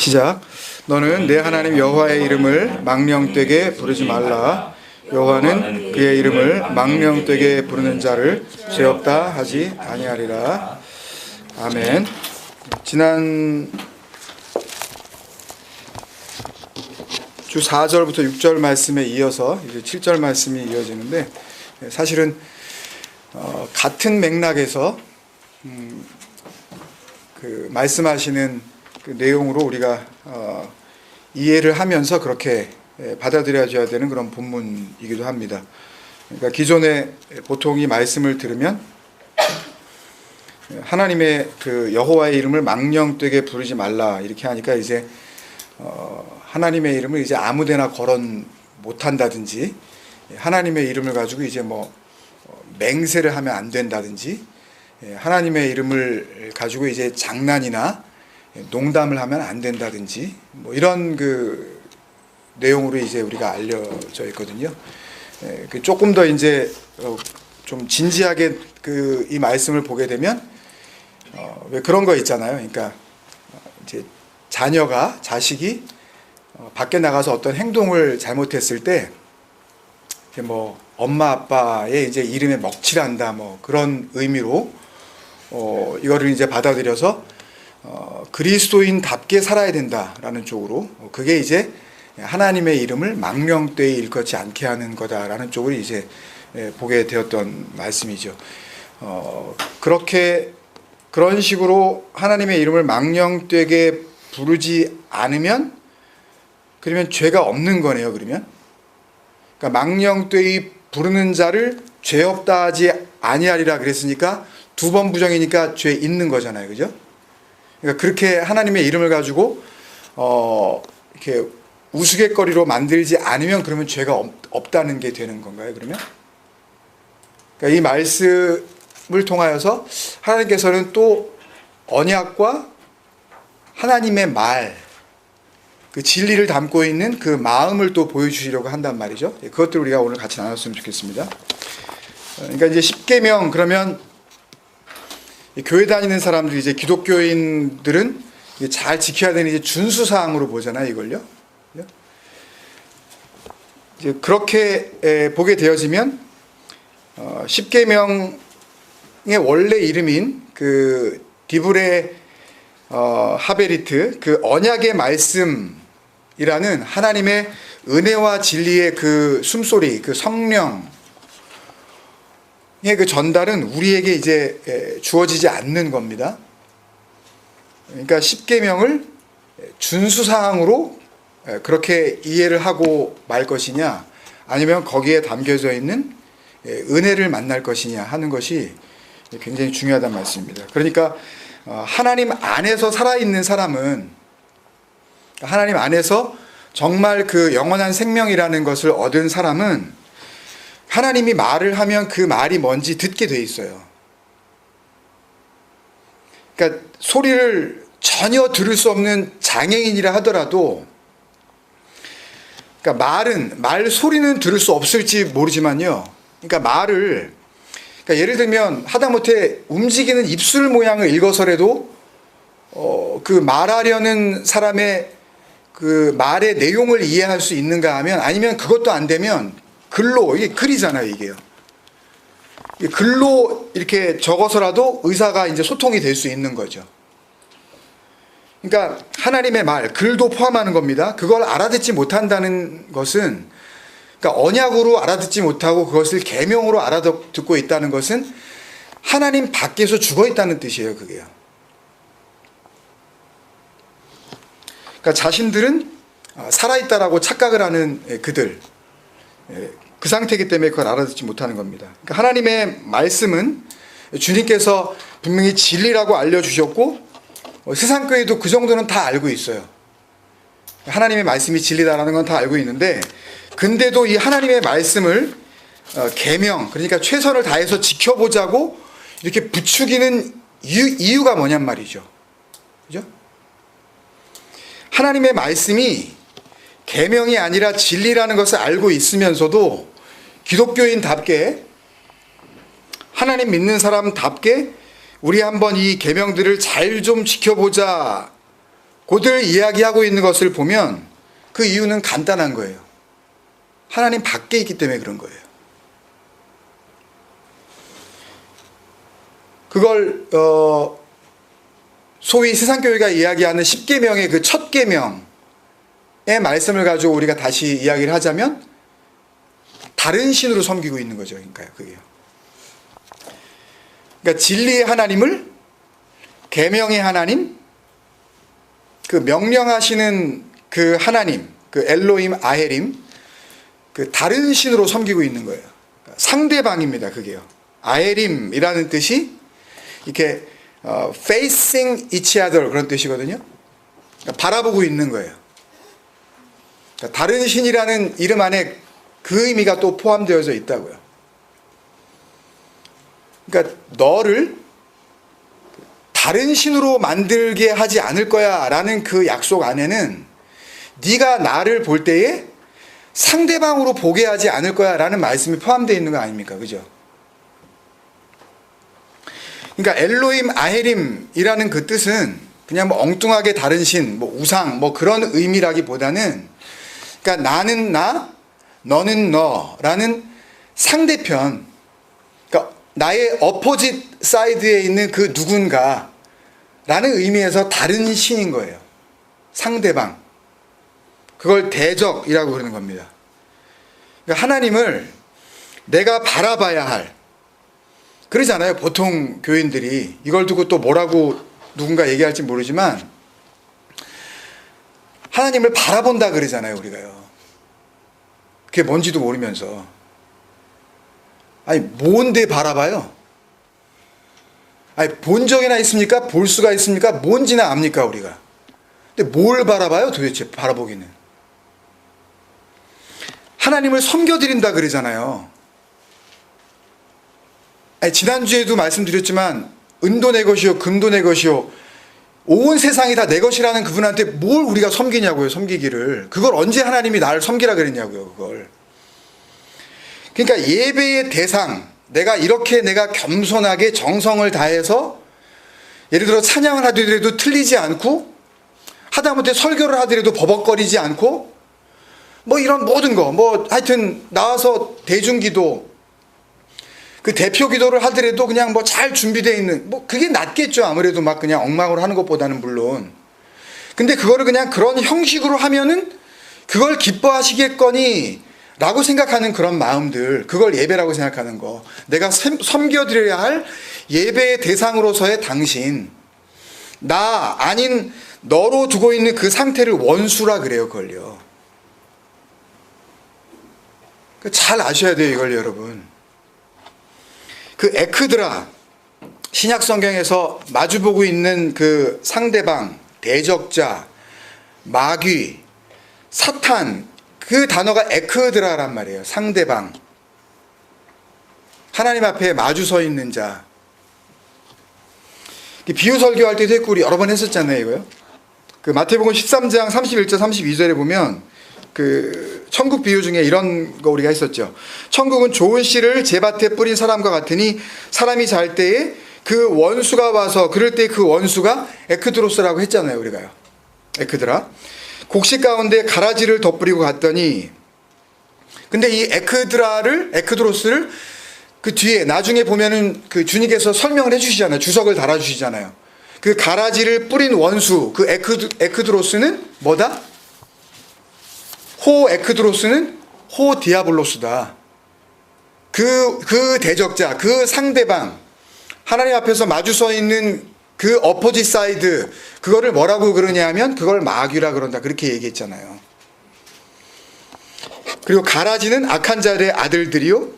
시작. 너는 내 하나님 여호와의 이름을 망령되게 부르지 말라. 여호와는 그의 이름을 망령되게 부르는 자를 죄 없다 하지 아니하리라. 아멘. 지난 주 4절부터 6절 말씀에 이어서 이제 7절 말씀이 이어지는데, 사실은 같은 맥락에서 그 말씀하시는 그 내용으로 우리가 이해를 하면서 그렇게 받아들여져야 되는 그런 본문이기도 합니다. 그러니까 기존에 보통 이 말씀을 들으면 하나님의 그 여호와의 이름을 망령되게 부르지 말라 이렇게 하니까 이제 하나님의 이름을 이제 아무데나 거론 못한다든지, 하나님의 이름을 가지고 이제 뭐 맹세를 하면 안 된다든지, 하나님의 이름을 가지고 이제 장난이나 농담을 하면 안 된다든지, 뭐 이런 그 내용으로 이제 우리가 알려져 있거든요. 조금 더 이제 좀 진지하게 그 이 말씀을 보게 되면 왜 그런 거 있잖아요. 그러니까 이제 자식이 밖에 나가서 어떤 행동을 잘못했을 때 뭐 엄마 아빠의 이제 이름에 먹칠한다 뭐 그런 의미로 이거를 이제 받아들여서 그리스도인답게 살아야 된다라는 쪽으로, 그게 이제 하나님의 이름을 망령되이 일컫지 않게 하는 거다라는 쪽으로 이제 보게 되었던 말씀이죠. 그런 식으로 하나님의 이름을 망령되게 부르지 않으면 그러면 죄가 없는 거네요. 그러니까 망령되이 부르는 자를 죄 없다 하지 아니하리라 그랬으니까 두 번 부정이니까 죄 있는 거잖아요. 그죠? 그러니까 그렇게 하나님의 이름을 가지고 이렇게 우스갯거리로 만들지 않으면 그러면 죄가 없다는 게 되는 건가요? 그러면? 그러니까 이 말씀을 통하여서 하나님께서는 또 언약과 하나님의 말, 그 진리를 담고 있는 그 마음을 또 보여주시려고 한단 말이죠. 그것들 우리가 오늘 같이 나눴으면 좋겠습니다. 그러니까 이제 십계명, 그러면 교회 다니는 사람들, 이제 기독교인들은 잘 지켜야 되는 이제 준수 사항으로 보잖아요, 이걸요. 이제 그렇게 보게 되어지면 십계명의 원래 이름인 그 디브레 하베리트, 그 언약의 말씀이라는 하나님의 은혜와 진리의 그 숨소리, 그 성령의 그 전달은 우리에게 이제 주어지지 않는 겁니다. 그러니까 십계명을 준수사항으로 그렇게 이해를 하고 말 것이냐, 아니면 거기에 담겨져 있는 은혜를 만날 것이냐 하는 것이 굉장히 중요하다는 말씀입니다. 그러니까 하나님 안에서 살아있는 사람은, 하나님 안에서 정말 그 영원한 생명이라는 것을 얻은 사람은 하나님이 말을 하면 그 말이 뭔지 듣게 돼 있어요. 그러니까 소리를 전혀 들을 수 없는 장애인이라 하더라도, 그러니까 말 소리는 들을 수 없을지 모르지만요. 그러니까 그러니까 예를 들면 하다못해 움직이는 입술 모양을 읽어서라도 그 말하려는 사람의 그 말의 내용을 이해할 수 있는가 하면, 아니면 그것도 안 되면 글로, 이게 글이잖아요, 이게요. 글로 이렇게 적어서라도 의사가 이제 소통이 될 수 있는 거죠. 그러니까 하나님의 말, 글도 포함하는 겁니다. 그걸 알아듣지 못한다는 것은, 그러니까 언약으로 알아듣지 못하고 그것을 계명으로 알아듣고 있다는 것은 하나님 밖에서 죽어 있다는 뜻이에요, 그게요. 그러니까 자신들은 살아있다라고 착각을 하는 그들, 그 상태이기 때문에 그걸 알아듣지 못하는 겁니다. 그러니까 하나님의 말씀은 주님께서 분명히 진리라고 알려주셨고, 세상 교회도 그 정도는 다 알고 있어요. 하나님의 말씀이 진리다라는 건 다 알고 있는데, 근데도 이 하나님의 말씀을 계명, 그러니까 최선을 다해서 지켜보자고 이렇게 부추기는 이유가 뭐냔 말이죠. 그죠? 하나님의 말씀이 계명이 아니라 진리라는 것을 알고 있으면서도 기독교인답게, 하나님 믿는 사람답게 우리 한번 이 계명들을 잘 좀 지켜보자 고들 이야기하고 있는 것을 보면 그 이유는 간단한 거예요. 하나님 밖에 있기 때문에 그런 거예요. 그걸 소위 세상교회가 이야기하는 10계명의 그 첫 계명의 말씀을 가지고 우리가 다시 이야기를 하자면 다른 신으로 섬기고 있는 거죠. 그게요. 그러니까 진리의 하나님을, 계명의 하나님, 그 명령하시는 그 하나님, 그 엘로힘 아헤림, 그 다른 신으로 섬기고 있는 거예요. 상대방입니다. 그게요. 아헤림이라는 뜻이 이렇게 facing each other 그런 뜻이거든요. 그러니까 바라보고 있는 거예요. 그러니까 다른 신이라는 이름 안에 그 의미가 또 포함되어져 있다고요. 그러니까 너를 다른 신으로 만들게 하지 않을 거야 라는 그 약속 안에는 네가 나를 볼 때에 상대방으로 보게 하지 않을 거야 라는 말씀이 포함되어 있는 거 아닙니까? 그죠? 그러니까 엘로힘 아헤림이라는 그 뜻은 그냥 뭐 엉뚱하게 다른 신, 뭐 우상, 뭐 그런 의미라기보다는, 그러니까 나는 나, 너는 너라는 상대편, 그러니까 나의 어포짓 사이드에 있는 그 누군가라는 의미에서 다른 신인 거예요. 상대방. 그걸 대적이라고 그러는 겁니다. 그러니까 하나님을 내가 바라봐야 할, 그러잖아요. 보통 교인들이 이걸 두고 또 뭐라고 누군가 얘기할지 모르지만 하나님을 바라본다 그러잖아요. 우리가요. 그게 뭔지도 모르면서. 아니 뭔데 바라봐요? 아니 본 적이나 있습니까? 볼 수가 있습니까? 뭔지나 압니까 우리가? 근데 뭘 바라봐요 도대체? 바라보기는 하나님을 섬겨드린다 그러잖아요. 아니, 지난주에도 말씀드렸지만 은도 내 것이요 금도 내 것이요 온 세상이 다 내 것이라는 그분한테 뭘 우리가 섬기냐고요. 섬기기를. 그걸 언제 하나님이 나를 섬기라 그랬냐고요. 그걸. 그러니까 예배의 대상, 내가 이렇게 내가 겸손하게 정성을 다해서 예를 들어 찬양을 하더라도 틀리지 않고 하다못해 설교를 하더라도 버벅거리지 않고 뭐 이런 모든 거 뭐 하여튼 나와서 대중기도 그 대표 기도를 하더라도 그냥 뭐 잘 준비되어 있는 뭐 그게 낫겠죠. 아무래도 막 그냥 엉망으로 하는 것보다는 물론. 근데 그거를 그냥 그런 형식으로 하면은 그걸 기뻐하시겠거니 라고 생각하는 그런 마음들, 그걸 예배라고 생각하는 거, 내가 섬겨드려야 할 예배의 대상으로서의 당신, 나 아닌 너로 두고 있는 그 상태를 원수라 그래요. 그걸요. 잘 아셔야 돼요. 이걸 여러분. 그 에크드라, 신약 성경에서 마주보고 있는 그 상대방, 대적자, 마귀, 사탄, 그 단어가 에크드라란 말이에요. 상대방. 하나님 앞에 마주 서 있는 자. 비유 설교할 때도 했고 우리 여러 번 했었잖아요. 이거요. 그 마태복음 13장 31절 32절에 보면 그 천국 비유 중에 이런 거 우리가 했었죠. 천국은 좋은 씨를 제밭에 뿌린 사람과 같으니 사람이 잘 때에 그 원수가 와서 그럴 때 그 원수가 에크드로스라고 했잖아요. 우리가요. 에크드라. 곡식 가운데 가라지를 덧뿌리고 갔더니, 근데 이 에크드로스를 그 뒤에 나중에 보면은 그 주님께서 설명을 해주시잖아요. 주석을 달아주시잖아요. 그 가라지를 뿌린 원수, 그 에크드로스는 뭐다? 호 에크드로스는 호 디아블로스다. 그 대적자, 그 상대방, 하나님 앞에서 마주 서 있는 그 어포지 사이드, 그거를 뭐라고 그러냐 하면 그걸 마귀라 그런다. 그렇게 얘기했잖아요. 그리고 가라지는 악한 자들의 아들들이요.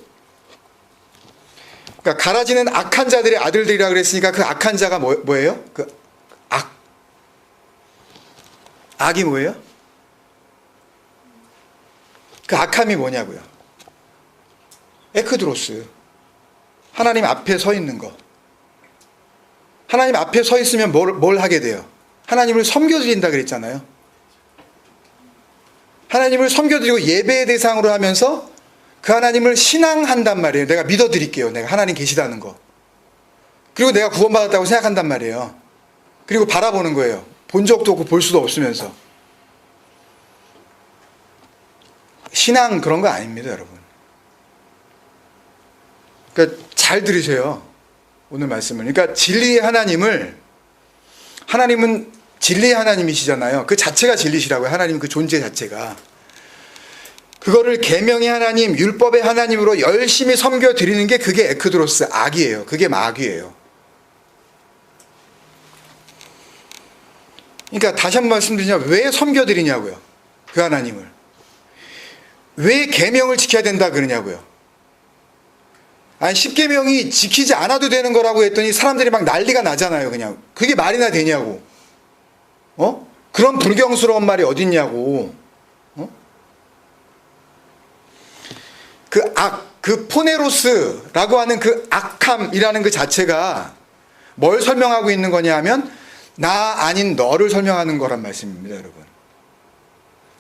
그러니까 가라지는 악한 자들의 아들들이라 그랬으니까 그 악한 자가 뭐예요? 그 악이 뭐예요? 그 악함이 뭐냐고요? 에크드로스. 하나님 앞에 서 있는 거. 하나님 앞에 서 있으면 뭘 하게 돼요? 하나님을 섬겨드린다 그랬잖아요. 하나님을 섬겨드리고 예배의 대상으로 하면서 그 하나님을 신앙한단 말이에요. 내가 믿어드릴게요. 내가 하나님 계시다는 거. 그리고 내가 구원받았다고 생각한단 말이에요. 그리고 바라보는 거예요. 본 적도 없고 볼 수도 없으면서. 신앙 그런 거 아닙니다, 여러분. 그러니까 잘 들으세요, 오늘 말씀을. 그러니까 진리의 하나님은 진리의 하나님이시잖아요. 그 자체가 진리시라고요. 하나님 그 존재 자체가. 그거를 계명의 하나님, 율법의 하나님으로 열심히 섬겨 드리는 게 그게 에크드로스, 악이에요. 그게 마귀예요. 그러니까 다시 한번 말씀드리자면 왜 섬겨 드리냐고요. 그 하나님을. 왜 계명을 지켜야 된다 그러냐고요. 아니 10계명이 지키지 않아도 되는 거라고 했더니 사람들이 막 난리가 나잖아요. 그냥 그게 말이나 되냐고. 그런 불경스러운 말이 어딨냐고. 그 그 포네로스라고 하는 그 악함이라는 그 자체가 뭘 설명하고 있는 거냐 하면 나 아닌 너를 설명하는 거란 말씀입니다, 여러분.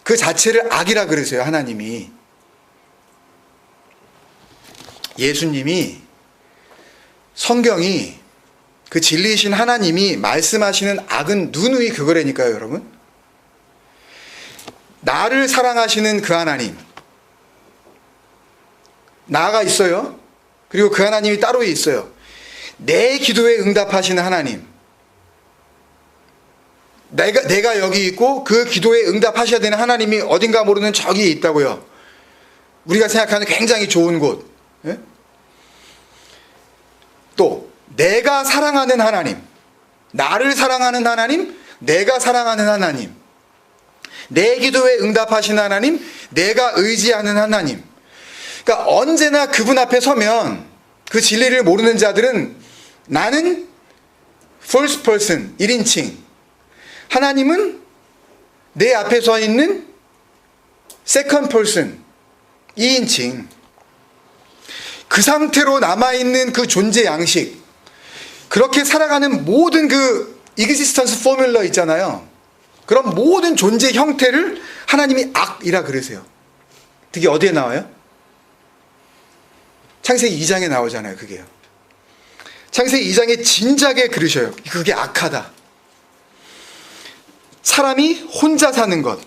그 자체를 악이라 그러세요, 하나님이. 예수님이, 성경이, 그 진리이신 하나님이 말씀하시는 악은 누누이 그거라니까요, 여러분. 나를 사랑하시는 그 하나님, 나가 있어요. 그리고 그 하나님이 따로 있어요. 내 기도에 응답하시는 하나님, 내가 여기 있고 그 기도에 응답하셔야 되는 하나님이 어딘가 모르는 저기 있다고요. 우리가 생각하는 굉장히 좋은 곳. 예? 또 내가 사랑하는 하나님, 나를 사랑하는 하나님, 내가 사랑하는 하나님, 내 기도에 응답하시는 하나님, 내가 의지하는 하나님. 그러니까 언제나 그분 앞에 서면 그 진리를 모르는 자들은 나는 first person, 1인칭, 하나님은 내 앞에 서 있는 second person, 2인칭. 그 상태로 남아있는 그 존재 양식, 그렇게 살아가는 모든 그 existence formula 있잖아요. 그런 모든 존재 형태를 하나님이 악이라 그러세요. 그게 어디에 나와요? 창세기 2장에 나오잖아요, 그게요. 창세기 2장에 진작에 그러셔요. 그게 악하다. 사람이 혼자 사는 것,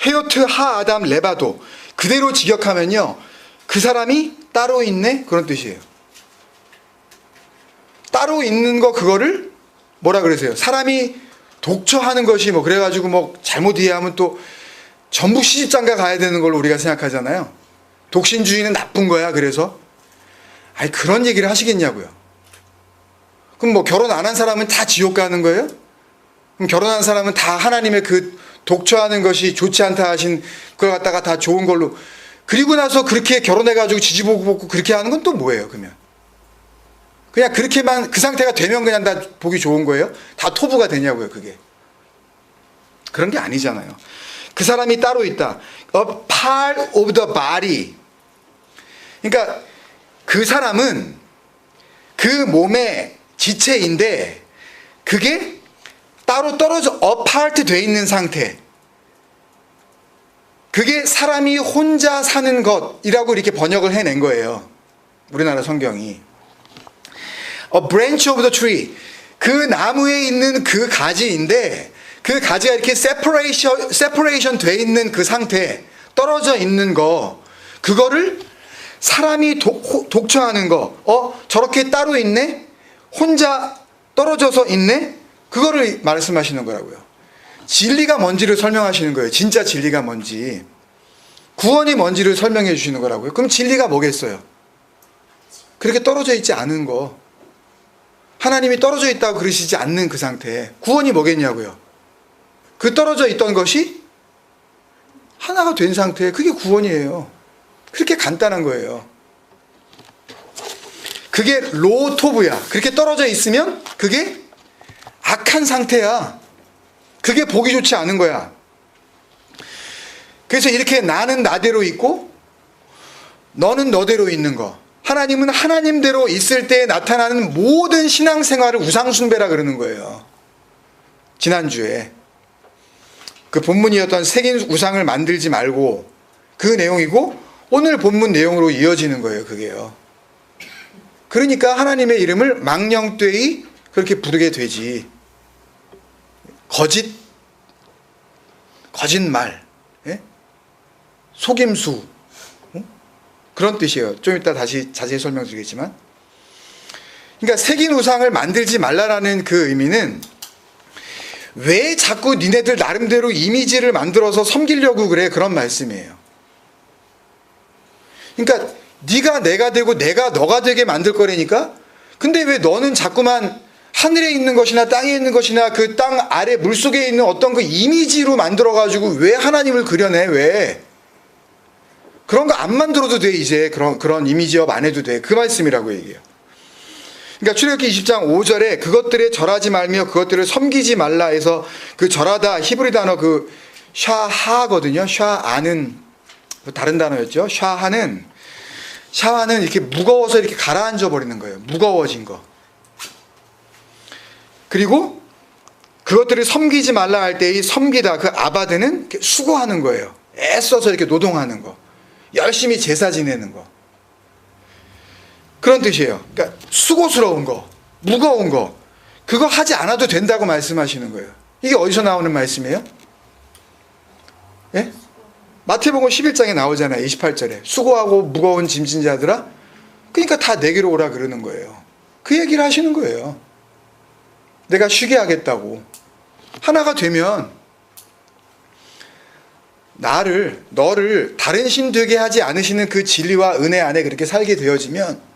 헤요트 하 아담 레바도, 그대로 직역하면요, 그 사람이 따로 있네, 그런 뜻이에요. 따로 있는 거, 그거를 뭐라 그러세요? 사람이 독처하는 것이 뭐 그래가지고 뭐 잘못 이해하면 또 전부 시집장가 가야 되는 걸로 우리가 생각하잖아요. 독신주의는 나쁜 거야, 그래서. 아니, 그런 얘기를 하시겠냐고요. 그럼 뭐 결혼 안 한 사람은 다 지옥 가는 거예요? 그럼 결혼한 사람은 다 하나님의 그 독처하는 것이 좋지 않다 하신 그걸 갖다가 다 좋은 걸로, 그리고 나서 그렇게 결혼해가지고 지지보고 먹고 그렇게 하는 건 또 뭐예요, 그러면? 그냥 그렇게만 그 상태가 되면 그냥 다 보기 좋은 거예요? 다 토부가 되냐고요, 그게. 그런 게 아니잖아요. 그 사람이 따로 있다. A part of the body. 그러니까 그 사람은 그 몸의 지체인데 그게 따로 떨어져 apart 돼 있는 상태. 그게 사람이 혼자 사는 것이라고 이렇게 번역을 해낸 거예요, 우리나라 성경이. A branch of the tree. 그 나무에 있는 그 가지인데 그 가지가 이렇게 separation 돼 있는 그 상태, 떨어져 있는 거, 그거를 사람이 독처하는 거, 저렇게 따로 있네? 혼자 떨어져서 있네? 그거를 말씀하시는 거라고요. 진리가 뭔지를 설명하시는 거예요. 진짜 진리가 뭔지. 구원이 뭔지를 설명해 주시는 거라고요. 그럼 진리가 뭐겠어요? 그렇게 떨어져 있지 않은 거. 하나님이 떨어져 있다고 그러시지 않는 그 상태. 구원이 뭐겠냐고요. 그 떨어져 있던 것이 하나가 된 상태. 그게 구원이에요. 그렇게 간단한 거예요. 그게 로토브야. 그렇게 떨어져 있으면 그게 악한 상태야. 그게 보기 좋지 않은 거야. 그래서 이렇게 나는 나대로 있고 너는 너대로 있는 거. 하나님은 하나님대로 있을 때 나타나는 모든 신앙생활을 우상숭배라 그러는 거예요. 지난주에 그 본문이었던 새긴 우상을 만들지 말고, 그 내용이고 오늘 본문 내용으로 이어지는 거예요, 그게요. 그러니까 하나님의 이름을 망령되이 그렇게 부르게 되지. 거짓말, 예? 속임수, 그런 뜻이에요. 좀 이따 다시 자세히 설명드리겠지만, 그러니까 새긴 우상을 만들지 말라라는 그 의미는 왜 자꾸 니네들 나름대로 이미지를 만들어서 섬기려고 그래, 그런 말씀이에요. 그러니까 네가 내가 되고 내가 너가 되게 만들 거라니까. 근데 왜 너는 자꾸만 하늘에 있는 것이나 땅에 있는 것이나 그 땅 아래 물속에 있는 어떤 그 이미지로 만들어 가지고 왜 하나님을 그려내? 왜? 그런 거 안 만들어도 돼. 이제 그런 이미지업 안 해도 돼. 그 말씀이라고 얘기해요. 그러니까 출애굽기 20장 5절에 그것들에 절하지 말며 그것들을 섬기지 말라 해서, 그 절하다 히브리 단어 그 샤하거든요. 샤아는 다른 단어였죠. 샤하는 이렇게 무거워서 이렇게 가라앉아 버리는 거예요. 무거워진 거. 그리고 그것들을 섬기지 말라 할 때 이 섬기다, 그 아바드는 이렇게 수고하는 거예요. 애써서 이렇게 노동하는 거. 열심히 제사 지내는 거. 그런 뜻이에요. 그러니까 수고스러운 거, 무거운 거, 그거 하지 않아도 된다고 말씀하시는 거예요. 이게 어디서 나오는 말씀이에요? 예? 마태복음 11장에 나오잖아요. 28절에. 수고하고 무거운 짐진 자들아, 그러니까 다 내게로 오라 그러는 거예요. 그 얘기를 하시는 거예요. 내가 쉬게 하겠다고. 하나가 되면 너를 다른 신 되게 하지 않으시는 그 진리와 은혜 안에 그렇게 살게 되어지면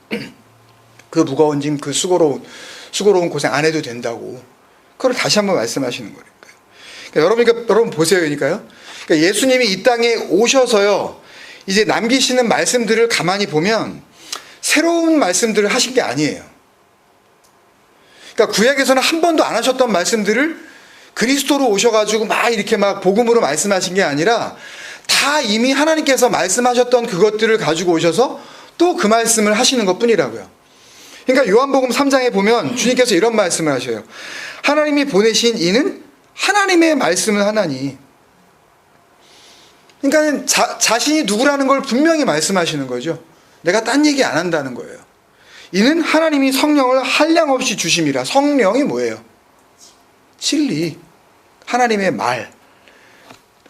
그 무거운 짐, 그 수고로운 고생 안 해도 된다고. 그걸 다시 한번 말씀하시는 거니까요. 그러니까 여러분 보세요. 그러니까 예수님이 이 땅에 오셔서요, 이제 남기시는 말씀들을 가만히 보면 새로운 말씀들을 하신 게 아니에요. 그러니까 구약에서는 한 번도 안 하셨던 말씀들을 그리스도로 오셔가지고 막 이렇게 막 복음으로 말씀하신 게 아니라 다 이미 하나님께서 말씀하셨던 그것들을 가지고 오셔서 또 그 말씀을 하시는 것 뿐이라고요. 그러니까 요한복음 3장에 보면 주님께서 이런 말씀을 하셔요. 하나님이 보내신 이는 하나님의 말씀을 하나니. 그러니까 자신이 누구라는 걸 분명히 말씀하시는 거죠. 내가 딴 얘기 안 한다는 거예요. 이는 하나님이 성령을 한량없이 주심이라. 성령이 뭐예요? 진리, 하나님의 말,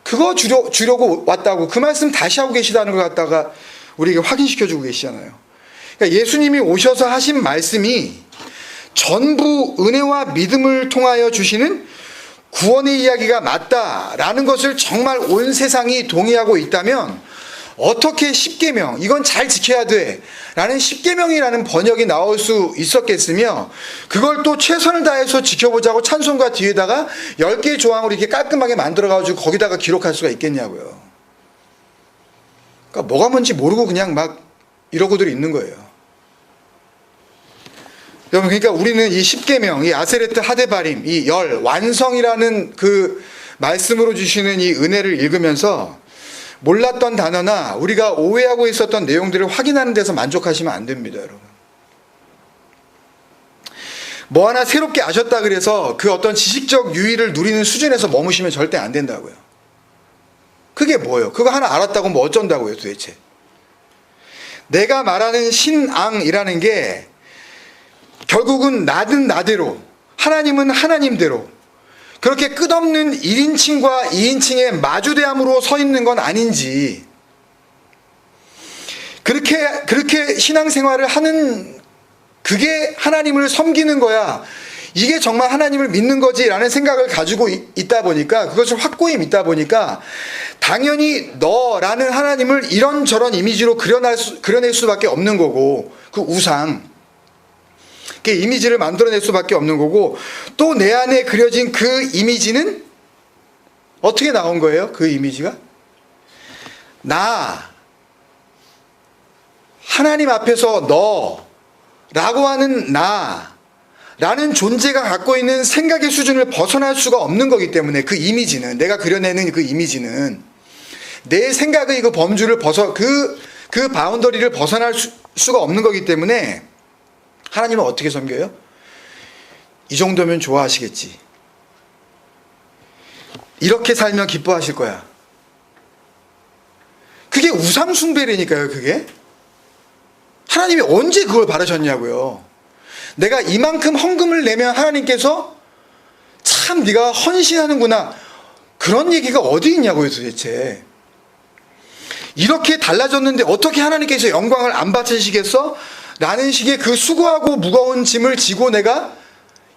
그거 주려고 왔다고 그 말씀 다시 하고 계시다는 걸 갖다가 우리에게 확인시켜주고 계시잖아요. 그러니까 예수님이 오셔서 하신 말씀이 전부 은혜와 믿음을 통하여 주시는 구원의 이야기가 맞다라는 것을 정말 온 세상이 동의하고 있다면 어떻게 십계명, 이건 잘 지켜야 돼 라는 십계명이라는 번역이 나올 수 있었겠으며, 그걸 또 최선을 다해서 지켜보자고 찬송가 뒤에다가 10개의 조항으로 이렇게 깔끔하게 만들어가지고 거기다가 기록할 수가 있겠냐고요. 그러니까 뭐가 뭔지 모르고 그냥 막 이러고들 있는 거예요. 여러분, 그러니까 우리는 이 십계명, 이 아세레트 하데바림, 이 완성이라는 그 말씀으로 주시는 이 은혜를 읽으면서 몰랐던 단어나 우리가 오해하고 있었던 내용들을 확인하는 데서 만족하시면 안 됩니다, 여러분. 뭐 하나 새롭게 아셨다 그래서 그 어떤 지식적 유의를 누리는 수준에서 머무시면 절대 안 된다고요. 그게 뭐예요? 그거 하나 알았다고 뭐 어쩐다고요, 도대체? 내가 말하는 신앙이라는 게 결국은 나는 나대로, 하나님은 하나님대로 그렇게 끝없는 1인칭과 2인칭의 마주대함으로 서 있는 건 아닌지, 그렇게 신앙생활을 하는, 그게 하나님을 섬기는 거야, 이게 정말 하나님을 믿는 거지라는 생각을 가지고 있다 보니까, 그것을 확고히 믿다 보니까 당연히 너라는 하나님을 이런저런 이미지로 그려낼 수밖에 없는 거고, 그 우상, 그 이미지를 만들어낼 수밖에 없는 거고, 또 내 안에 그려진 그 이미지는 어떻게 나온 거예요? 그 이미지가 하나님 앞에서 너라고 하는 나라는 존재가 갖고 있는 생각의 수준을 벗어날 수가 없는 거기 때문에, 그 이미지는, 내가 그려내는 그 이미지는 내 생각의 그 범주를 그 바운더리를 벗어날 수가 없는 거기 때문에 하나님은 어떻게 섬겨요? 이 정도면 좋아하시겠지. 이렇게 살면 기뻐하실 거야. 그게 우상숭배라니까요, 그게. 하나님이 언제 그걸 바라셨냐고요. 내가 이만큼 헌금을 내면 하나님께서 참 참 네가 헌신하는구나. 그런 얘기가 어디 있냐고요 도대체. 이렇게 달라졌는데 어떻게 하나님께서 영광을 안 받으시겠어? 라는 식의 그 수고하고 무거운 짐을 지고 내가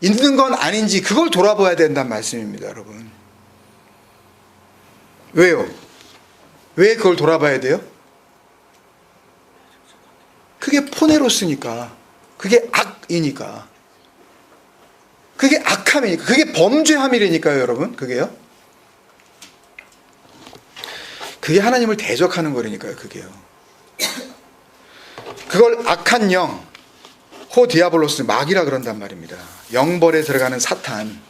있는 건 아닌지 그걸 돌아봐야 된다는 말씀입니다, 여러분. 왜요? 왜 그걸 돌아봐야 돼요? 그게 포네로스니까. 그게 악이니까. 그게 악함이니까. 그게 범죄함이라니까요, 여러분. 그게요. 그게 하나님을 대적하는 거라니까요, 그게요. 그걸 악한 영, 호 디아볼로스, 마귀라 그런단 말입니다. 영벌에 들어가는 사탄.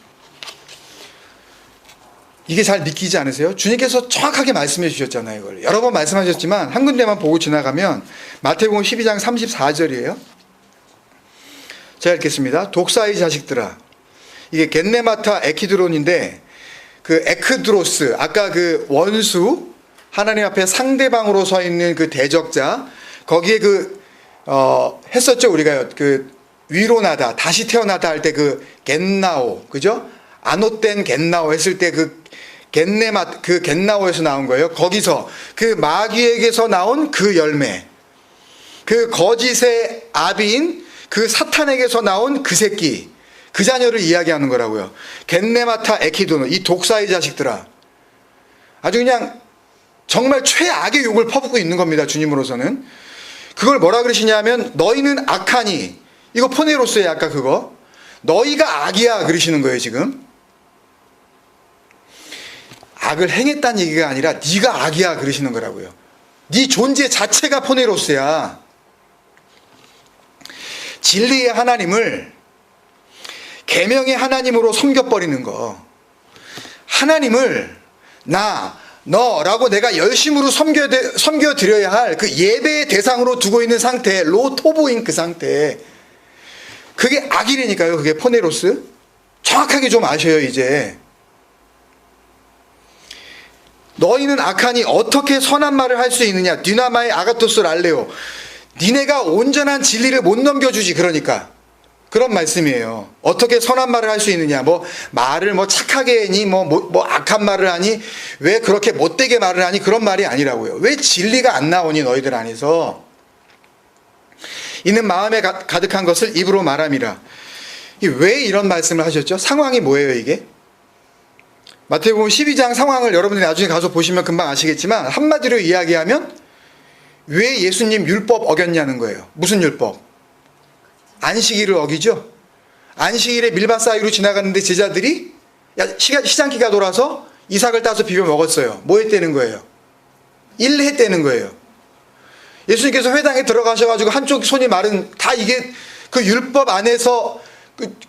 이게 잘 믿기지 않으세요? 주님께서 정확하게 말씀해 주셨잖아요, 이걸. 여러 번 말씀하셨지만 한 군데만 보고 지나가면 마태복음 12장 34절이에요. 제가 읽겠습니다. 독사의 자식들아. 이게 겟네마타 에키드론인데 그 에크드로스, 아까 그 원수, 하나님 앞에 상대방으로 서 있는 그 대적자, 거기에 했었죠, 우리가 그 위로나다, 다시 태어나다 할 때 그 겟나오, 그죠? 아노땐 겟나오 했을 때 그 그 겟나오에서 나온 거예요. 거기서 그 마귀에게서 나온 그 열매, 그 거짓의 아비인 그 사탄에게서 나온 그 새끼, 그 자녀를 이야기하는 거라고요. 겟네마타 에키도노, 이 독사의 자식들아. 아주 그냥 정말 최악의 욕을 퍼붓고 있는 겁니다, 주님으로서는. 그걸 뭐라 그러시냐면 너희는 악하니, 이거 포네로스의 아까 그거, 너희가 악이야 그러시는 거예요. 지금 악을 행했다는 얘기가 아니라 네가 악이야 그러시는 거라고요. 네 존재 자체가 포네로스야. 진리의 하나님을 계명의 하나님으로 섬겨버리는 거, 하나님을 너라고 내가 열심으로 섬겨드려야 할 그 예배의 대상으로 두고 있는 상태, 로토보인 그 상태, 그게 악이라니까요. 그게 포네로스. 정확하게 좀 아셔요 이제. 너희는 악하니 어떻게 선한 말을 할 수 있느냐. 디나마의 아가토스 랄레오. 니네가 온전한 진리를 못 넘겨주지. 그러니까 그런 말씀이에요. 어떻게 선한 말을 할 수 있느냐. 말을 착하게 하니 악한 말을 하니, 왜 그렇게 못되게 말을 하니, 그런 말이 아니라고요. 왜 진리가 안 나오니 너희들 안에서. 이는 마음에 가득한 것을 입으로 말함이라. 왜 이런 말씀을 하셨죠? 상황이 뭐예요 이게? 마태복음 12장 상황을 여러분들이 나중에 가서 보시면 금방 아시겠지만, 한마디로 이야기하면 왜 예수님 율법 어겼냐는 거예요. 무슨 율법? 안식일을 어기죠. 안식일에 밀밭 사이로 지나갔는데 제자들이 시장기가 돌아서 이삭을 따서 비벼 먹었어요. 뭐 했다는 거예요? 일했다는 거예요. 예수님께서 회당에 들어가셔가지고 한쪽 손이 마른, 다 이게 그 율법 안에서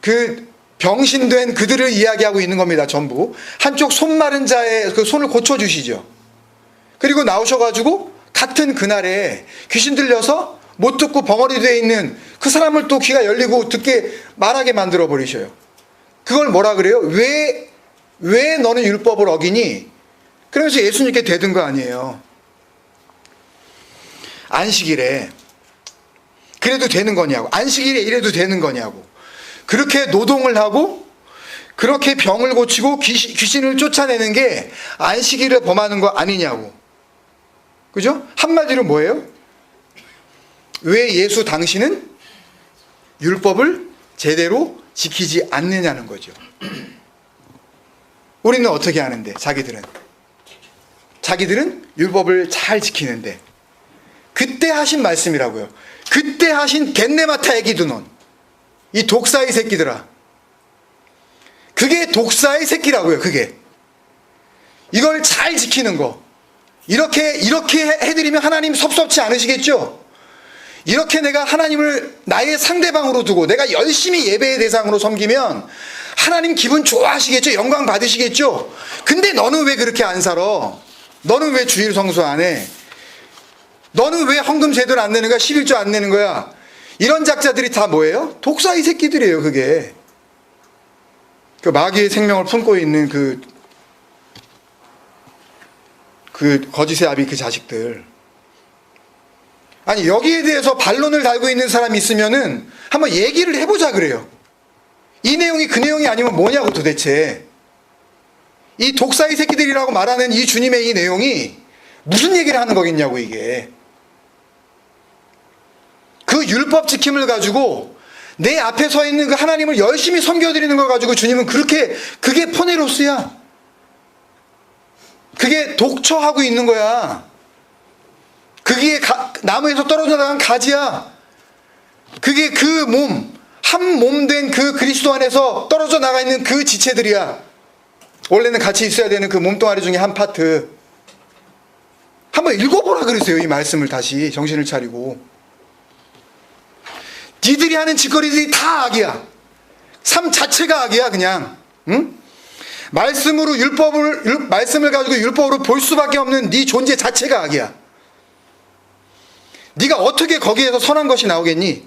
그 병신된 그들을 이야기하고 있는 겁니다. 전부. 한쪽 손 마른 자의 그 손을 고쳐주시죠. 그리고 나오셔가지고 같은 그날에 귀신 들려서 못 듣고 벙어리 되어 있는 그 사람을 또 귀가 열리고 듣게 말하게 만들어 버리셔요. 그걸 뭐라 그래요? 왜 너는 율법을 어기니? 그래서 예수님께 대든 거 아니에요. 안식일에 그래도 되는 거냐고. 안식일에 이래도 되는 거냐고. 그렇게 노동을 하고 그렇게 병을 고치고 귀신을 쫓아내는 게 안식일을 범하는 거 아니냐고. 그죠? 한마디로 뭐예요? 왜 예수 당신은 율법을 제대로 지키지 않느냐는 거죠. 우리는 어떻게 하는데? 자기들은 율법을 잘 지키는데. 그때 하신 말씀이라고요. 그때 하신 겟네마타 에기드논, 이 독사의 새끼들아. 그게 독사의 새끼라고요. 그게 이걸 잘 지키는 거. 이렇게 해드리면 하나님 섭섭치 않으시겠죠? 이렇게 내가 하나님을 나의 상대방으로 두고 내가 열심히 예배의 대상으로 섬기면 하나님 기분 좋아하시겠죠? 영광 받으시겠죠? 근데 너는 왜 그렇게 안 살아? 너는 왜 주일 성수 안 해? 너는 왜 헌금 제대로 안 내는 거야? 11조 안 내는 거야? 이런 작자들이 다 뭐예요? 독사의 새끼들이에요. 그게 그 마귀의 생명을 품고 있는 그 거짓의 아비, 그 자식들. 아니, 여기에 대해서 반론을 달고 있는 사람이 있으면은 한번 얘기를 해보자 그래요. 이 내용이 그 내용이 아니면 뭐냐고 도대체. 이 독사의 새끼들이라고 말하는 이 주님의 이 내용이 무슨 얘기를 하는 거겠냐고, 이게. 그 율법 지킴을 가지고 내 앞에 서 있는 그 하나님을 열심히 섬겨드리는 걸 가지고 주님은 그게 포네로스야. 그게 독처하고 있는 거야. 그게 나무에서 떨어져 나간 가지야. 그게 그 한 몸 된 그 그리스도 안에서 떨어져 나가 있는 그 지체들이야. 원래는 같이 있어야 되는 그 몸뚱아리 중에 한 파트. 한번 읽어보라 그러세요, 이 말씀을 다시 정신을 차리고. 니들이 하는 짓거리들이 다 악이야. 삶 자체가 악이야, 그냥. 응? 말씀을 가지고 율법으로 볼 수밖에 없는 네 존재 자체가 악이야. 네가 어떻게 거기에서 선한 것이 나오겠니?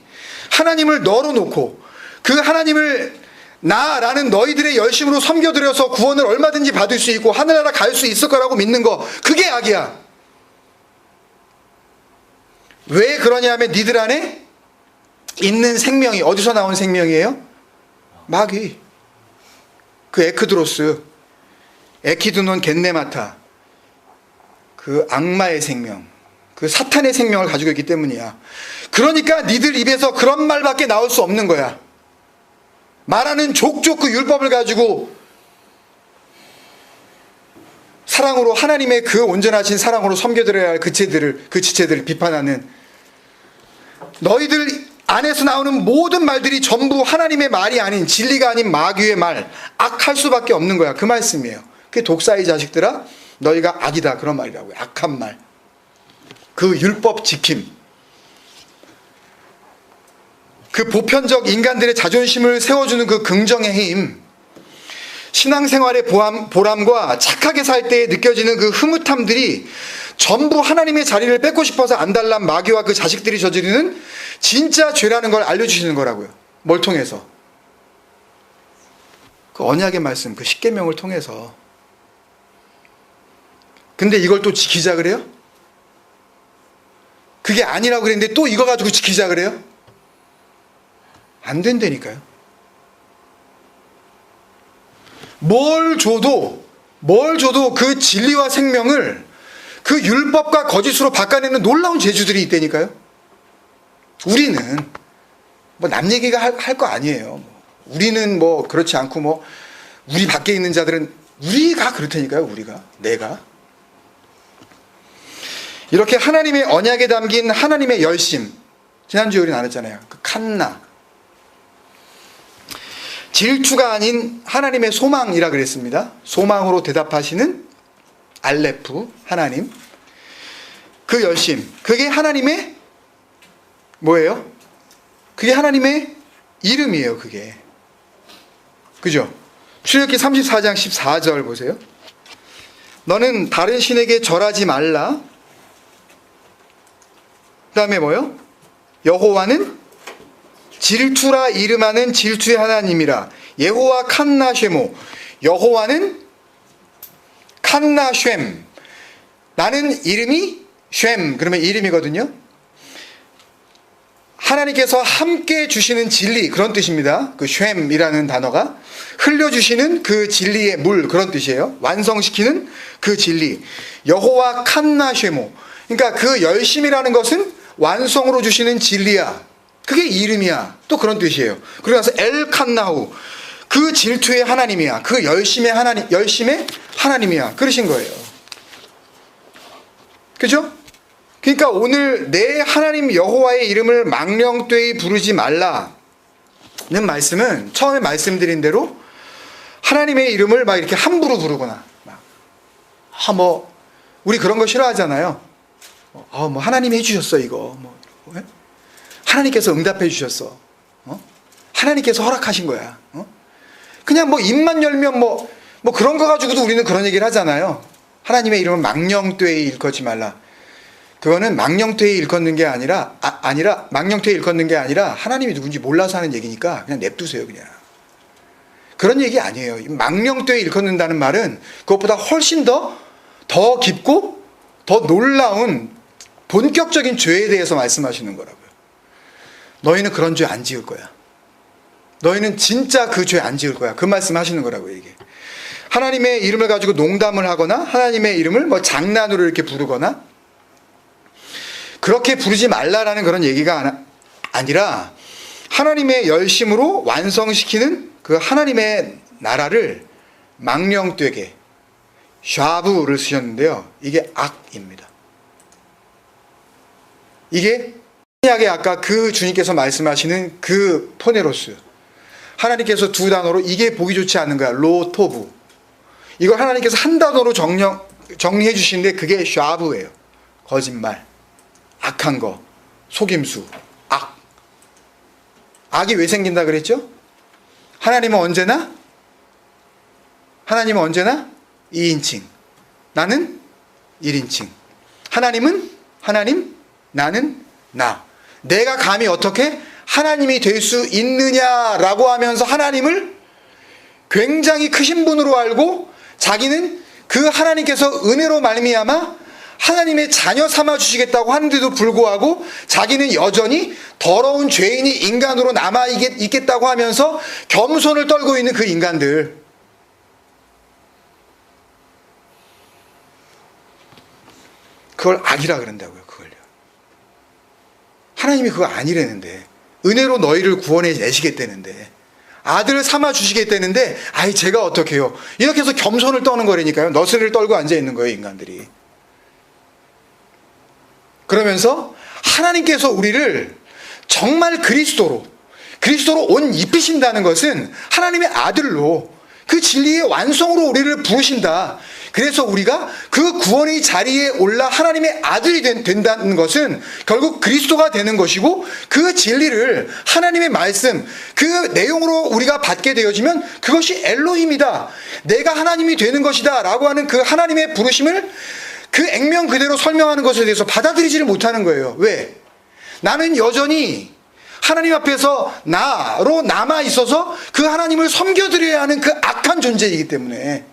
하나님을 너로 놓고 그 하나님을 나라는 너희들의 열심으로 섬겨드려서 구원을 얼마든지 받을 수 있고 하늘나라 갈 수 있을 거라고 믿는 거, 그게 악이야. 왜 그러냐면 니들 안에 있는 생명이 어디서 나온 생명이에요? 마귀. 그 에크드로스, 에키드논 겐네마타, 그 악마의 생명, 그 사탄의 생명을 가지고 있기 때문이야. 그러니까 니들 입에서 그런 말밖에 나올 수 없는 거야. 말하는 족족 그 율법을 가지고 사랑으로, 하나님의 그 온전하신 사랑으로 섬겨드려야 할 그 지체들을 비판하는, 너희들 안에서 나오는 모든 말들이 전부 하나님의 말이 아닌, 진리가 아닌 마귀의 말, 악할 수밖에 없는 거야. 그 말씀이에요. 그게 독사의 자식들아, 너희가 악이다, 그런 말이라고요. 악한 말. 그 율법 지킴, 그 보편적 인간들의 자존심을 세워주는 그 긍정의 힘, 신앙생활의 보람과 착하게 살 때 느껴지는 그 흐뭇함들이 전부 하나님의 자리를 뺏고 싶어서 안달난 마귀와 그 자식들이 저지르는 진짜 죄라는 걸 알려주시는 거라고요. 뭘 통해서? 그 언약의 말씀, 그 십계명을 통해서. 근데 이걸 또 지키자 그래요? 그게 아니라고 그랬는데 또 이거 가지고 지키자 그래요? 안 된다니까요. 뭘 줘도 그 진리와 생명을 그 율법과 거짓으로 바꿔내는 놀라운 재주들이 있다니까요. 우리는 뭐 남 얘기가 할 거 아니에요. 우리는 뭐 그렇지 않고, 뭐 우리 밖에 있는 자들은 우리가 그렇다니까요. 내가 이렇게 하나님의 언약에 담긴 하나님의 열심, 지난주에 우리 나눴잖아요. 그 칸나, 질투가 아닌 하나님의 소망이라 그랬습니다. 소망으로 대답하시는 알레프, 하나님. 그 열심, 그게 하나님의 뭐예요? 그게 하나님의 이름이에요. 그게, 그죠? 출애굽기 34장 14절 보세요. 너는 다른 신에게 절하지 말라. 그 다음에 뭐요? 여호와는 질투라 이름하는 질투의 하나님이라. 여호와 칸나쉐모. 여호와는 칸나쉐մ. 나는 이름이 쉐m, 그러면 이름이거든요. 하나님께서 함께 주시는 진리, 그런 뜻입니다. 그 쉐m이라는 단어가 흘려주시는 그 진리의 물, 그런 뜻이에요. 완성시키는 그 진리. 여호와 칸나쉐모. 그러니까 그 열심이라는 것은 완성으로 주시는 진리야. 그게 이름이야. 또 그런 뜻이에요. 그리고 나서 엘 칸나후, 그 질투의 하나님이야. 그 열심의 하나님이야. 그러신 거예요. 그죠? 그러니까 오늘 내 하나님 여호와의 이름을 망령되이 부르지 말라는 말씀은 처음에 말씀드린 대로 하나님의 이름을 막 이렇게 함부로 부르거나, 뭐 우리 그런 거 싫어하잖아요. 뭐 하나님이 해주셨어 이거, 하나님께서 응답해 주셨어, 하나님께서 허락하신 거야. 그냥 뭐 입만 열면 뭐 그런 거 가지고도 우리는 그런 얘기를 하잖아요. 하나님의 이름은 망령되이 일컫지 말라. 그거는 망령되이 일컫는 게 아니라 망령되이 일컫는 게 아니라 하나님이 누군지 몰라서 하는 얘기니까 그냥 냅두세요. 그냥 그런 얘기 아니에요. 망령되이 일컫는다는 말은 그것보다 훨씬 더 깊고 더 놀라운 본격적인 죄에 대해서 말씀하시는 거라고요. 너희는 그런 죄 안 지을 거야. 너희는 진짜 그 죄 안 지을 거야. 그 말씀 하시는 거라고요. 이게 하나님의 이름을 가지고 농담을 하거나 하나님의 이름을 뭐 장난으로 이렇게 부르거나 그렇게 부르지 말라라는 그런 얘기가 아니라 하나님의 열심으로 완성시키는 그 하나님의 나라를 망령되게 샤브를 쓰셨는데요. 이게 악입니다. 이게 신약의 아까 그 주님께서 말씀하시는 그 포네로스, 하나님께서 두 단어로 이게 보기 좋지 않은 거야. 로토브. 이걸 하나님께서 한 단어로 정리해 주시는데 그게 샤브예요. 거짓말, 악한 거, 속임수, 악. 악이 왜 생긴다 그랬죠? 하나님은 언제나 2인칭, 나는 1인칭. 하나님은 하나님, 나는 나. 내가 감히 어떻게 하나님이 될 수 있느냐라고 하면서 하나님을 굉장히 크신 분으로 알고 자기는 그 하나님께서 은혜로 말미암아 하나님의 자녀 삼아 주시겠다고 하는데도 불구하고 자기는 여전히 더러운 죄인이 인간으로 남아 있겠다고 하면서 겸손을 떨고 있는 그 인간들. 그걸 악이라 그런다고요. 그걸요. 하나님이 그거 아니라는데, 은혜로 너희를 구원해 내시겠다는데, 아들을 삼아 주시겠다는데, 아이 제가 어떻게 해요? 이렇게 해서 겸손을 떠는 거라니까요. 너스를 떨고 앉아 있는 거예요, 인간들이. 그러면서 하나님께서 우리를 정말 그리스도로 옷 입히신다는 것은 하나님의 아들로 그 진리의 완성으로 우리를 부르신다. 그래서 우리가 그 구원의 자리에 올라 하나님의 아들이 된다는 것은 결국 그리스도가 되는 것이고, 그 진리를 하나님의 말씀, 그 내용으로 우리가 받게 되어지면 그것이 엘로힘이다, 내가 하나님이 되는 것이다 라고 하는 그 하나님의 부르심을 그 액면 그대로 설명하는 것에 대해서 받아들이지를 못하는 거예요. 왜? 나는 여전히 하나님 앞에서 나로 남아 있어서 그 하나님을 섬겨드려야 하는 그 악한 존재이기 때문에.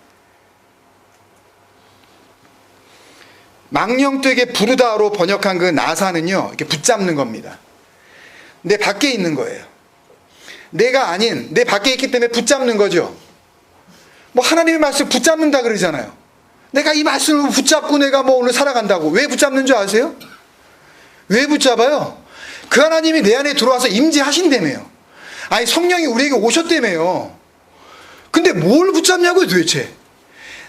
망령되게 부르다로 번역한 그 나사는요, 이렇게 붙잡는 겁니다. 내 밖에 있는 거예요. 내가 아닌 내 밖에 있기 때문에 붙잡는 거죠. 뭐 하나님의 말씀 붙잡는다 그러잖아요. 내가 이 말씀을 붙잡고 내가 뭐 오늘 살아간다고. 왜 붙잡는 줄 아세요? 왜 붙잡아요? 그 하나님이 내 안에 들어와서 임재하신다며요. 아니 성령이 우리에게 오셨다며요. 근데 뭘 붙잡냐고요 도대체?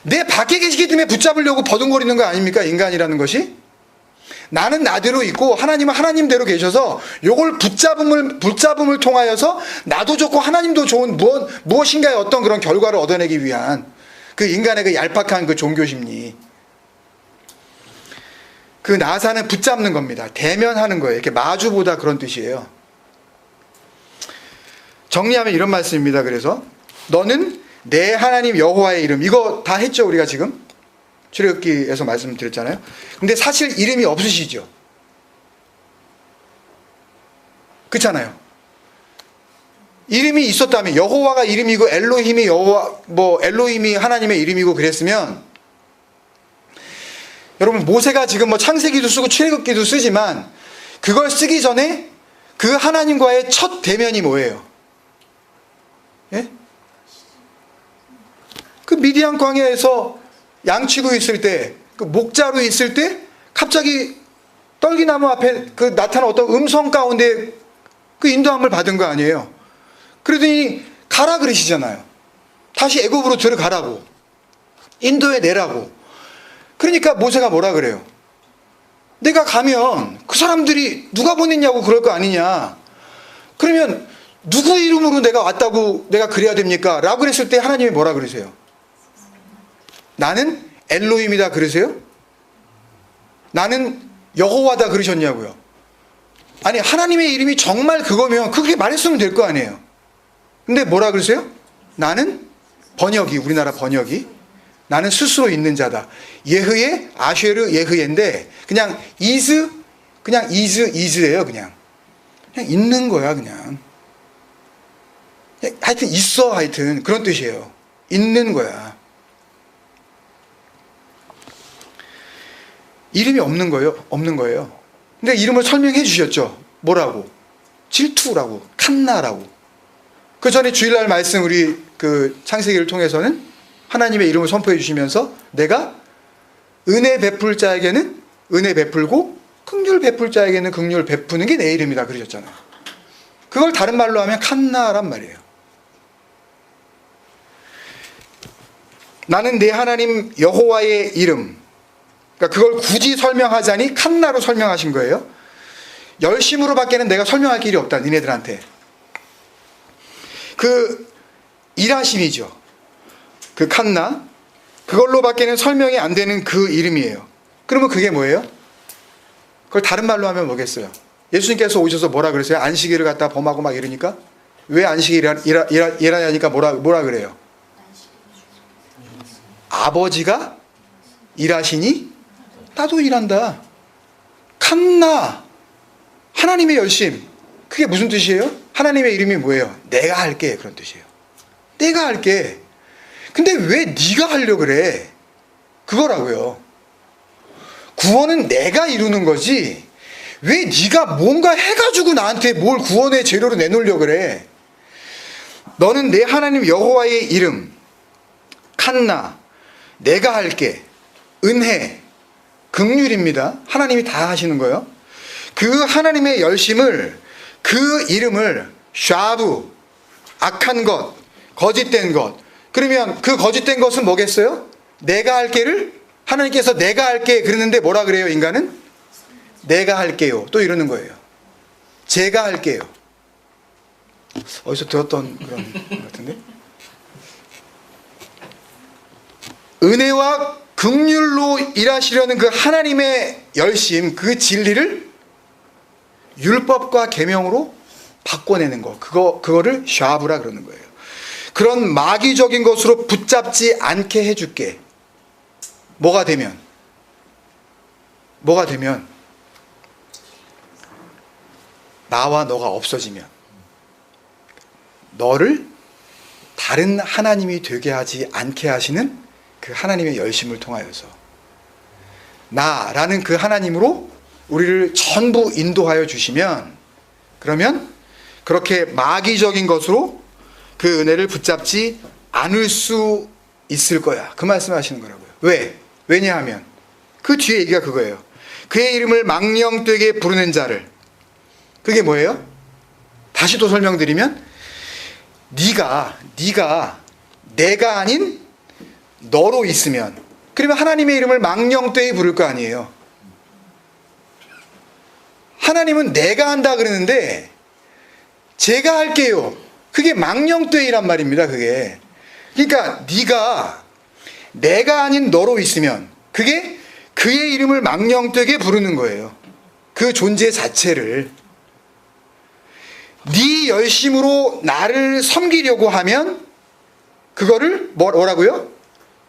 내 밖에 계시기 때문에 붙잡으려고 버둥거리는 거 아닙니까? 인간이라는 것이. 나는 나대로 있고 하나님은 하나님대로 계셔서 요걸 붙잡음을 통하여서 나도 좋고 하나님도 좋은 무엇인가의 어떤 그런 결과를 얻어내기 위한 그 인간의 그 얄팍한 그 종교심리. 그 나사는 붙잡는 겁니다. 대면하는 거예요. 이렇게 마주보다 그런 뜻이에요. 정리하면 이런 말씀입니다. 그래서 너는 내 하나님 여호와의 이름, 이거 다 했죠 우리가 지금 출애굽기에서 말씀드렸잖아요. 근데 사실 이름이 없으시죠. 그렇잖아요. 이름이 있었다면, 여호와가 이름이고 엘로힘이 엘로힘이 하나님의 이름이고 그랬으면, 여러분 모세가 지금 뭐 창세기도 쓰고 출애굽기도 쓰지만 그걸 쓰기 전에 그 하나님과의 첫 대면이 뭐예요? 예? 그 미디안 광야에서 양치고 있을 때, 그 목자로 있을 때 갑자기 떨기나무 앞에 그 나타난 어떤 음성 가운데 그 인도함을 받은 거 아니에요? 그러더니 가라 그러시잖아요. 다시 애굽으로 들어가라고, 인도에 내라고. 그러니까 모세가 뭐라 그래요? 내가 가면 그 사람들이 누가 보냈냐고 그럴 거 아니냐. 그러면 누구 이름으로 내가 왔다고 내가 그래야 됩니까? 라고 그랬을 때 하나님이 뭐라 그러세요? 나는 엘로힘이다 그러세요? 나는 여호와다 그러셨냐고요? 아니 하나님의 이름이 정말 그거면 그렇게 말했으면 될 거 아니에요. 근데 뭐라 그러세요? 나는 번역이, 우리나라 번역이 나는 스스로 있는 자다. 예흐예, 아쉐르 예흐예인데 그냥 이즈예요. 그냥 있는 거야. 그냥 하여튼 있어, 하여튼 그런 뜻이에요. 있는 거야. 이름이 없는 거예요. 근데 이름을 설명해 주셨죠. 뭐라고? 질투라고, 칸나라고. 그 전에 주일날 말씀 우리 그 창세기를 통해서는 하나님의 이름을 선포해 주시면서 내가 은혜 베풀 자에게는 은혜 베풀고 긍휼 베풀 자에게는 긍휼 베푸는 게 내 이름이다 그러셨잖아요. 그걸 다른 말로 하면 칸나란 말이에요. 나는 내 하나님 여호와의 이름, 그러니까 그걸 굳이 설명하자니 칸나로 설명하신 거예요. 열심으로 밖에는 내가 설명할 길이 없다 니네들한테. 그 일하심이죠. 그 칸나, 그걸로 밖에는 설명이 안 되는 그 이름이에요. 그러면 그게 뭐예요? 그걸 다른 말로 하면 뭐겠어요? 예수님께서 오셔서 뭐라 그랬어요? 안식일을 갖다 범하고 막 이러니까? 왜 안식일을 일하냐니까 뭐라 그래요? 아버지가 일하시니 나도 일한다. 칸나, 하나님의 열심. 그게 무슨 뜻이에요? 하나님의 이름이 뭐예요? 내가 할게, 그런 뜻이에요. 내가 할게. 근데 왜 네가 하려고 그래? 그거라고요. 구원은 내가 이루는 거지 왜 네가 뭔가 해가지고 나한테 뭘 구원의 재료로 내놓으려고 그래? 너는 내 하나님 여호와의 이름, 칸나, 내가 할게, 은혜, 긍휼입니다. 하나님이 다 하시는 거예요. 그 하나님의 열심을, 그 이름을 샤브, 악한 것, 거짓된 것. 그러면 그 거짓된 것은 뭐겠어요? 내가 할게를 하나님께서 내가 할게 그러는데 뭐라 그래요? 인간은 내가 할게요 또 이러는 거예요. 제가 할게요. 어디서 들었던 그런 것 같은데. 은혜와 긍휼로 일하시려는 그 하나님의 열심, 그 진리를 율법과 계명으로 바꿔내는 거, 그거를 샤브라 그러는 거예요. 그런 마귀적인 것으로 붙잡지 않게 해줄게. 뭐가 되면 나와 너가 없어지면 너를 다른 하나님이 되게 하지 않게 하시는 그 하나님의 열심을 통하여서 나라는 그 하나님으로 우리를 전부 인도하여 주시면, 그러면 그렇게 마귀적인 것으로 그 은혜를 붙잡지 않을 수 있을 거야. 그 말씀하시는 거라고요. 왜냐하면 그 뒤에 얘기가 그거예요. 그의 이름을 망령되게 부르는 자를. 그게 뭐예요? 다시 또 설명드리면 네가 내가 아닌 너로 있으면, 그러면 하나님의 이름을 망령되게 부를 거 아니에요. 하나님은 내가 한다 그러는데 제가 할게요. 그게 망령되이란 말입니다. 그게. 그러니까 네가 내가 아닌 너로 있으면 그게 그의 이름을 망령되게 부르는 거예요. 그 존재 자체를. 네 열심으로 나를 섬기려고 하면 그거를 뭐라고요?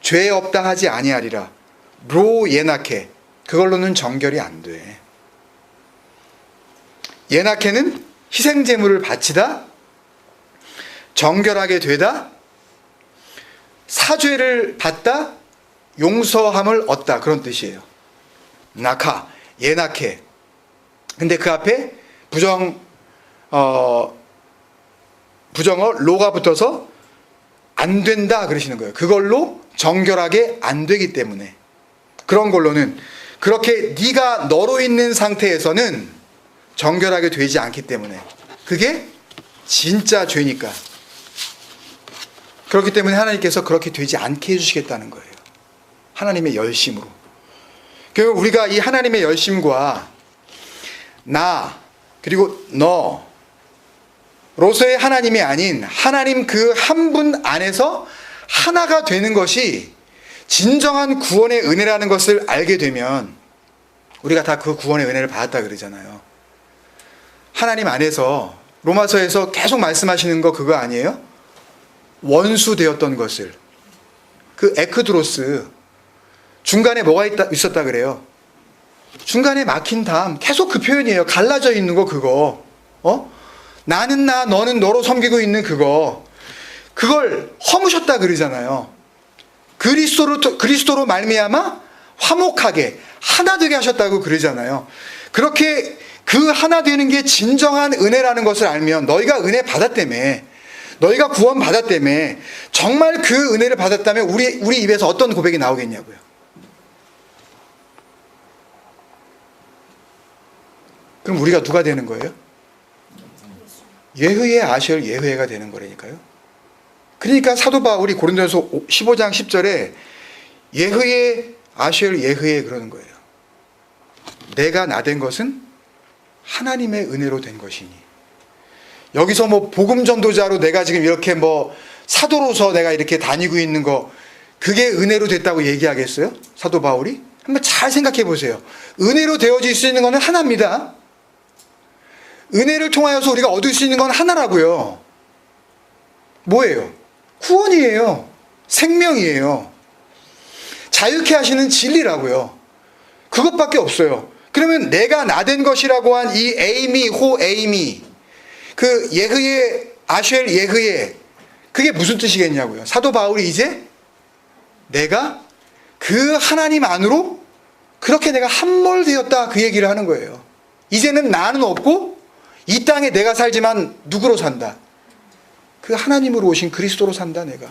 죄 없다 하지 아니하리라. 로 예나케. 그걸로는 정결이 안 돼. 예나케는 희생제물을 바치다, 정결하게 되다, 사죄를 받다, 용서함을 얻다, 그런 뜻이에요. 나카, 예나케. 근데 그 앞에 부정어 로가 붙어서 안 된다 그러시는 거예요. 그걸로 정결하게 안 되기 때문에. 그런 걸로는, 그렇게 네가 너로 있는 상태에서는 정결하게 되지 않기 때문에. 그게 진짜 죄니까. 그렇기 때문에 하나님께서 그렇게 되지 않게 해주시겠다는 거예요. 하나님의 열심으로. 결국 우리가 이 하나님의 열심과 나 그리고 너로서의 하나님이 아닌 하나님 그 한 분 안에서 하나가 되는 것이 진정한 구원의 은혜라는 것을 알게 되면, 우리가 다 그 구원의 은혜를 받았다 그러잖아요. 하나님 안에서 로마서에서 계속 말씀하시는 거 그거 아니에요? 원수 되었던 것을, 그 에크드로스, 중간에 뭐가 있었다 그래요? 중간에 막힌 담, 계속 그 표현이에요. 갈라져 있는 거 그거. 나는 나, 너는 너로 섬기고 있는 그걸 허무셨다 그러잖아요. 그리스도로 말미암아 화목하게 하나 되게 하셨다고 그러잖아요. 그렇게 그 하나 되는 게 진정한 은혜라는 것을 알면, 너희가 은혜 받았다며, 너희가 구원 받았다며 정말 그 은혜를 받았다면 우리 입에서 어떤 고백이 나오겠냐고요. 그럼 우리가 누가 되는 거예요? 예흐의 아쉘 예흐가 되는 거라니까요. 그러니까 사도 바울이 고린도전서 15장 10절에 예흐의 아쉘 예흐에 그러는 거예요. 내가 나된 것은 하나님의 은혜로 된 것이니. 여기서 뭐 복음 전도자로 내가 지금 이렇게 뭐 사도로서 내가 이렇게 다니고 있는 거, 그게 은혜로 됐다고 얘기하겠어요? 사도 바울이? 한번 잘 생각해 보세요. 은혜로 되어질 수 있는 것은 하나입니다. 은혜를 통하여서 우리가 얻을 수 있는 건 하나라고요. 뭐예요? 구원이에요. 생명이에요. 자유케 하시는 진리라고요. 그것밖에 없어요. 그러면 내가 나된 것이라고 한 이 에이미, 호 에이미, 그 예흐의, 아쉘 예흐의, 그게 무슨 뜻이겠냐고요. 사도 바울이 이제 내가 그 하나님 안으로 그렇게 내가 함몰되었다, 그 얘기를 하는 거예요. 이제는 나는 없고 이 땅에 내가 살지만 누구로 산다? 그 하나님으로 오신 그리스도로 산다, 내가.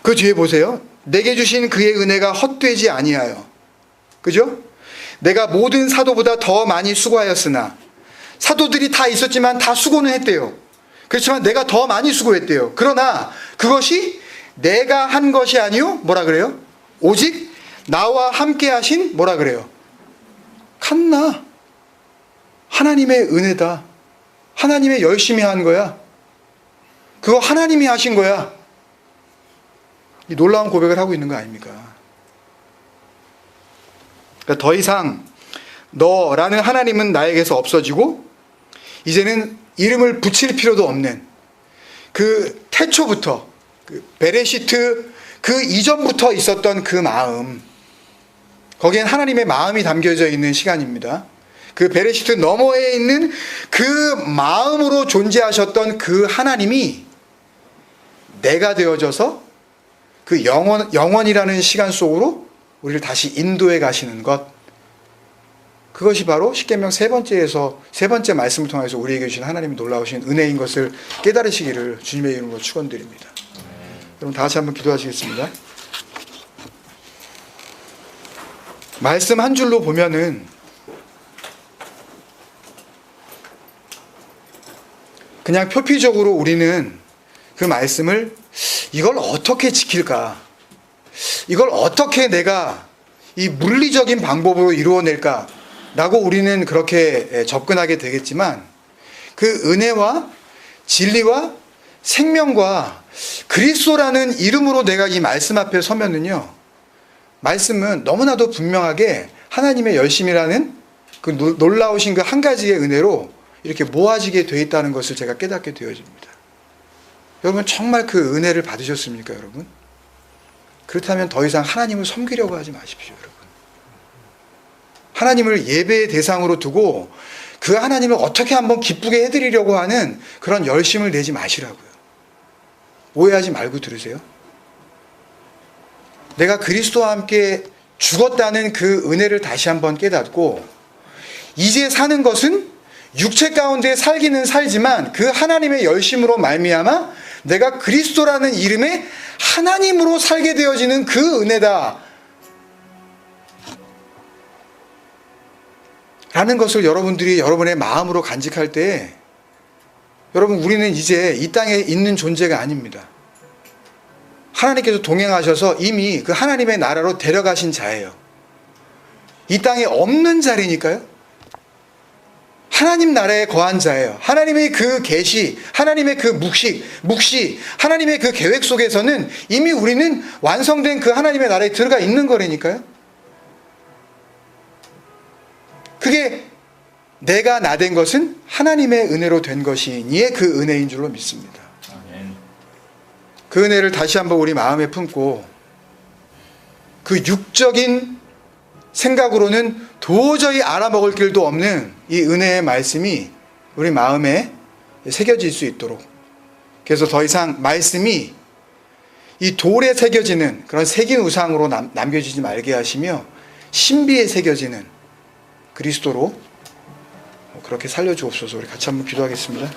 그 뒤에 보세요. 내게 주신 그의 은혜가 헛되지 아니하여. 그죠? 내가 모든 사도보다 더 많이 수고하였으나, 사도들이 다 있었지만 다 수고는 했대요. 그렇지만 내가 더 많이 수고했대요. 그러나 그것이 내가 한 것이 아니요, 뭐라 그래요? 오직 나와 함께 하신, 뭐라 그래요? 칸나. 하나님의 은혜다. 하나님의 열심히 한 거야. 그거 하나님이 하신 거야. 이 놀라운 고백을 하고 있는 거 아닙니까? 그러니까 더 이상 너라는 하나님은 나에게서 없어지고 이제는 이름을 붙일 필요도 없는, 그 태초부터, 그 베레시트 그 이전부터 있었던 그 마음, 거기엔 하나님의 마음이 담겨져 있는 시간입니다. 그 베레시트 너머에 있는 그 마음으로 존재하셨던 그 하나님이 내가 되어져서 그 영원이라는 시간 속으로 우리를 다시 인도해 가시는 것, 그것이 바로 십계명 세 번째 말씀을 통해서 우리에게 주신 하나님의 놀라우신 은혜인 것을 깨달으시기를 주님의 이름으로 축원드립니다. 여러분 다 같이 한번 기도하시겠습니다. 말씀 한 줄로 보면은 그냥 표피적으로 우리는 그 말씀을 이걸 어떻게 지킬까? 이걸 어떻게 내가 이 물리적인 방법으로 이루어낼까? 라고 우리는 그렇게 접근하게 되겠지만, 그 은혜와 진리와 생명과 그리스도라는 이름으로 내가 이 말씀 앞에 서면은요, 말씀은 너무나도 분명하게 하나님의 열심이라는 그 놀라우신 그 한 가지의 은혜로 이렇게 모아지게 되어 있다는 것을 제가 깨닫게 되어집니다. 여러분 정말 그 은혜를 받으셨습니까, 여러분? 그렇다면 더 이상 하나님을 섬기려고 하지 마십시오, 여러분. 하나님을 예배의 대상으로 두고 그 하나님을 어떻게 한번 기쁘게 해드리려고 하는 그런 열심을 내지 마시라고요. 오해하지 말고 들으세요. 내가 그리스도와 함께 죽었다는 그 은혜를 다시 한번 깨닫고, 이제 사는 것은 육체 가운데 살기는 살지만 그 하나님의 열심으로 말미암아 내가 그리스도라는 이름의 하나님으로 살게 되어지는 그 은혜다 라는 것을 여러분들이 여러분의 마음으로 간직할 때, 여러분 우리는 이제 이 땅에 있는 존재가 아닙니다. 하나님께서 동행하셔서 이미 그 하나님의 나라로 데려가신 자예요. 이 땅에 없는 자리니까요. 하나님 나라에 거한 자예요. 하나님의 그 계시, 하나님의 그 묵시, 하나님의 그 계획 속에서는 이미 우리는 완성된 그 하나님의 나라에 들어가 있는 거라니까요. 그게 내가 나된 것은 하나님의 은혜로 된 것이니에 그 은혜인 줄로 믿습니다. 그 은혜를 다시 한번 우리 마음에 품고, 그 육적인 생각으로는 도저히 알아먹을 길도 없는 이 은혜의 말씀이 우리 마음에 새겨질 수 있도록, 그래서 더 이상 말씀이 이 돌에 새겨지는 그런 새긴 우상으로 남겨지지 말게 하시며 신비에 새겨지는 그리스도로 그렇게 살려주옵소서. 우리 같이 한번 기도하겠습니다.